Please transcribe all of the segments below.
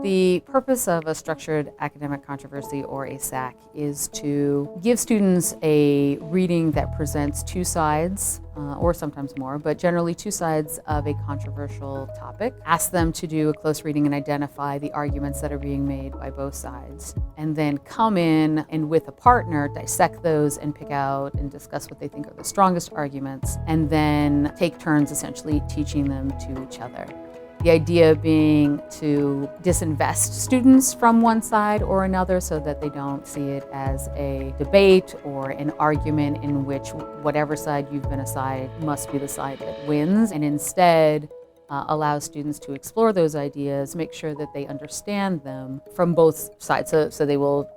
The purpose of a structured academic controversy, or a SAC, is to give students a reading that presents two sides, or sometimes more, but generally two sides of a controversial topic. Ask them to do a close reading and identify the arguments that are being made by both sides, and then come in and with a partner dissect those and pick out and discuss what they think are the strongest arguments, and then take turns essentially teaching them to each other. The idea being to disinvest students from one side or another so that they don't see it as a debate or an argument in which whatever side you've been assigned must be the side that wins, and instead allow students to explore those ideas, make sure that they understand them from both sides. So they will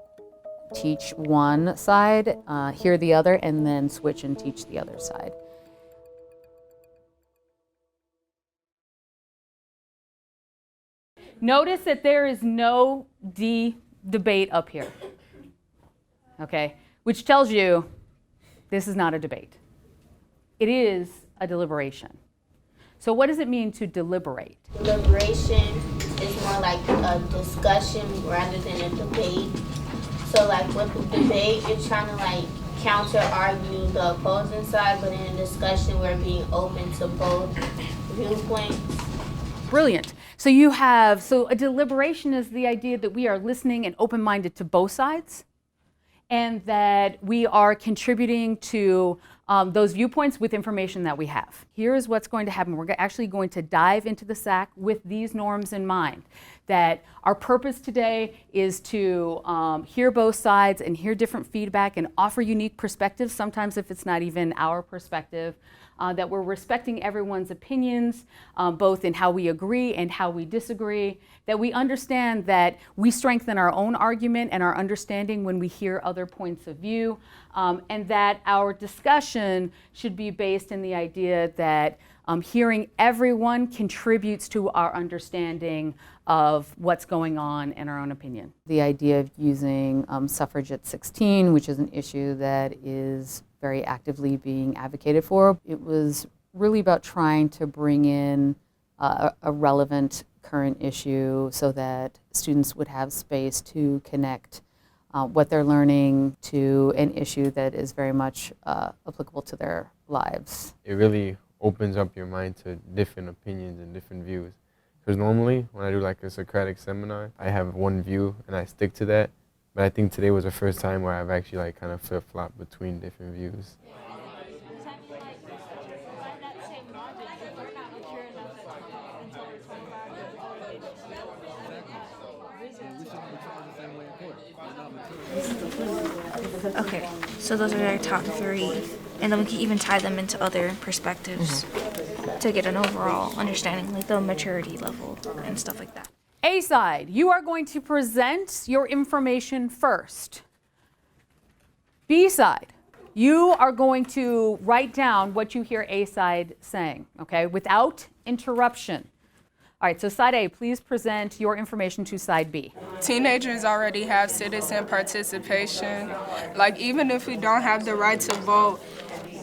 teach one side, hear the other, and then switch and teach the other side. Notice that there is no debate up here, okay? Which tells you this is not a debate. It is a deliberation. So what does it mean to deliberate? Deliberation is more like a discussion rather than a debate. So like with the debate, you're trying to like counter-argue the opposing side, but in a discussion we're being open to both viewpoints. Brilliant. So a deliberation is the idea that we are listening and open-minded to both sides, and that we are contributing to those viewpoints with information that we have. Here's what's going to happen. We're actually going to dive into the SAC with these norms in mind, that our purpose today is to hear both sides and hear different feedback and offer unique perspectives, sometimes if it's not even our perspective. That we're respecting everyone's opinions, both in how we agree and how we disagree, that we understand that we strengthen our own argument and our understanding when we hear other points of view, and that our discussion should be based in the idea that hearing everyone contributes to our understanding of what's going on and our own opinion. The idea of using suffrage at 16, which is an issue that is very actively being advocated for. It was really about trying to bring in a relevant current issue so that students would have space to connect what they're learning to an issue that is very much applicable to their lives. It really opens up your mind to different opinions and different views. Because normally when I do like a Socratic seminar, I have one view and I stick to that. But I think today was the first time where I've actually like kind of flip-flopped between different views. Okay, so those are our top three, and then we can even tie them into other perspectives to get an overall understanding, like the maturity level and stuff like that. A side, you are going to present your information first. B side, you are going to write down what you hear A side saying, okay, without interruption. All right, so side A, please present your information to side B. Teenagers already have citizen participation. Like, even if we don't have the right to vote,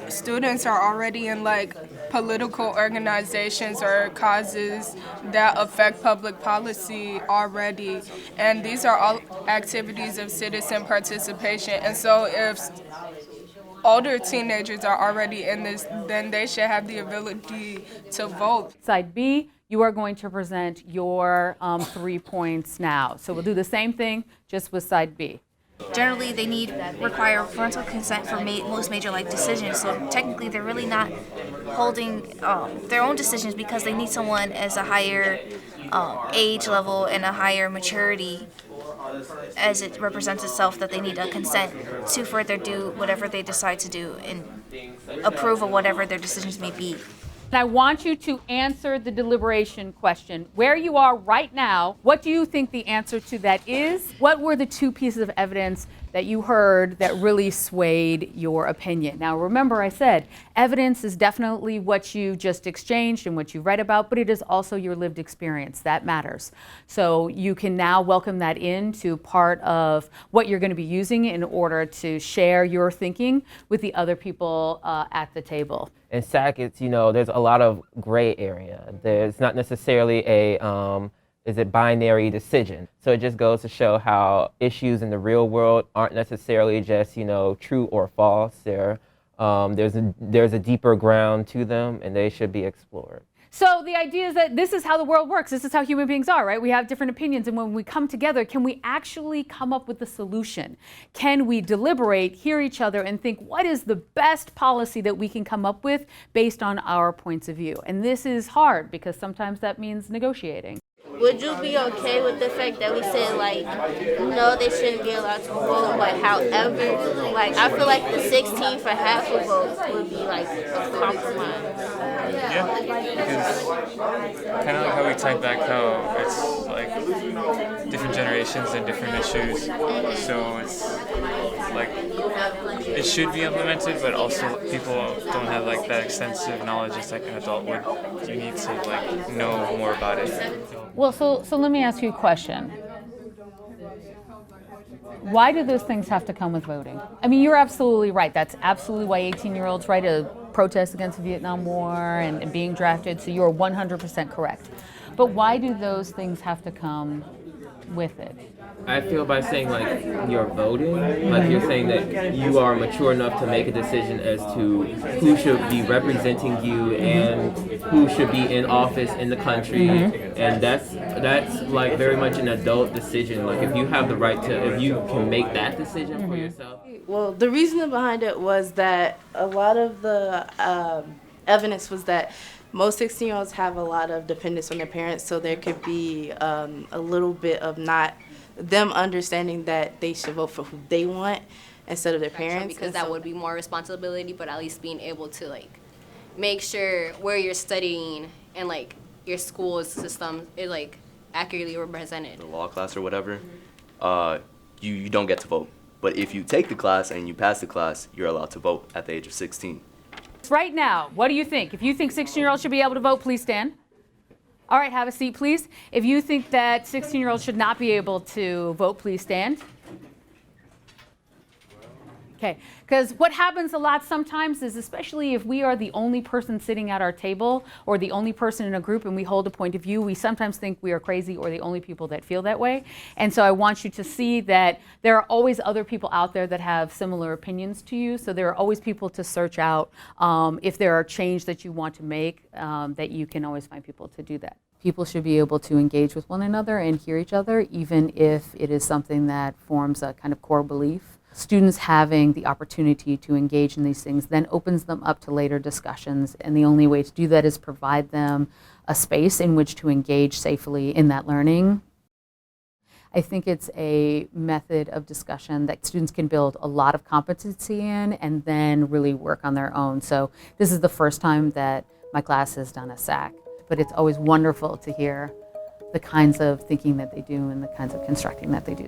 students are already in like political organizations or causes that affect public policy already, and these are all activities of citizen participation. And so if older teenagers are already in this, then they should have the ability to vote. Side B, you are going to present your 3 points now. So we'll do the same thing just with side B. Generally, they require parental consent for most major life decisions. So technically, they're really not holding their own decisions because they need someone as a higher age level and a higher maturity, as it represents itself, that they need a consent to further do whatever they decide to do and approve of whatever their decisions may be. And I want you to answer the deliberation question. Where you are right now, what do you think the answer to that is? What were the two pieces of evidence that that you heard that really swayed your opinion? Now, remember I said evidence is definitely what you just exchanged and what you read about, but it is also your lived experience. That matters. So you can now welcome that into part of what you're going to be using in order to share your thinking with the other people at the table. In SAC, it's, there's a lot of gray area. There's not necessarily a binary decision. So it just goes to show how issues in the real world aren't necessarily just, true or false. There's a deeper ground to them, and they should be explored. So the idea is that this is how the world works. This is how human beings are, right? We have different opinions, and when we come together, can we actually come up with a solution? Can we deliberate, hear each other, and think, what is the best policy that we can come up with based on our points of view? And this is hard because sometimes that means negotiating. Would you be okay with the fact that we said, like, no, they shouldn't be allowed to vote, but however, like, I feel like the 16 for half a vote would be, like, a compromise. Yeah, because kind of like how we type back how it's like different generations and different issues. So it's like it should be implemented, but also people don't have like that extensive knowledge as like an adult would. You need to like know more about it. Well, so let me ask you a question. Why do those things have to come with voting? I mean, you're absolutely right. That's absolutely why 18-year-olds right to protest against the Vietnam War and being drafted, so you're 100% correct. But why do those things have to come with it? I feel by saying like you're voting, like you're saying that you are mature enough to make a decision as to who should be representing you and who should be in office in the country, and that's like very much an adult decision. Like if you have the right to, if you can make that decision for yourself. Well, the reason behind it was that a lot of the evidence was that most 16-year-olds have a lot of dependence on their parents, so there could be a little bit of not them understanding that they should vote for who they want instead of their parents. Because that would be more responsibility, but at least being able to like make sure where you're studying and like your school system is like accurately represented. The law class or whatever, you don't get to vote. But if you take the class and you pass the class, you're allowed to vote at the age of 16. Right now, what do you think? If you think 16-year-olds should be able to vote, please stand. All right, have a seat, please. If you think that 16-year-olds should not be able to vote, please stand. Okay, because what happens a lot sometimes is, especially if we are the only person sitting at our table or the only person in a group and we hold a point of view, we sometimes think we are crazy or the only people that feel that way. And so I want you to see that there are always other people out there that have similar opinions to you. So there are always people to search out. If there are change that you want to make, that you can always find people to do that. People should be able to engage with one another and hear each other, even if it is something that forms a kind of core belief. Students having the opportunity to engage in these things then opens them up to later discussions, and the only way to do that is provide them a space in which to engage safely in that learning. I think it's a method of discussion that students can build a lot of competency in and then really work on their own. So this is the first time that my class has done a SAC, but it's always wonderful to hear the kinds of thinking that they do and the kinds of constructing that they do.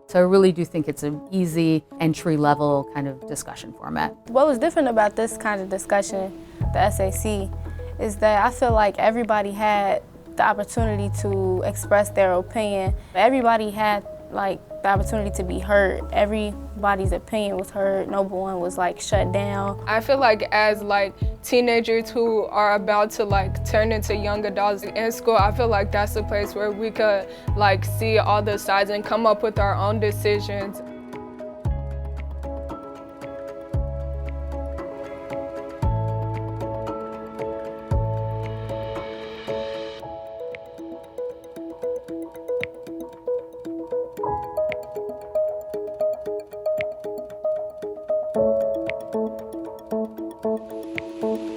So I really do think it's an easy entry-level kind of discussion format. What was different about this kind of discussion, the SAC, is that I feel like everybody had the opportunity to express their opinion. Everybody had like the opportunity to be heard. Everybody's opinion was heard. No one was like shut down. I feel like as like teenagers who are about to like turn into young adults in school, I feel like that's a place where we could like see all the sides and come up with our own decisions. Thank you.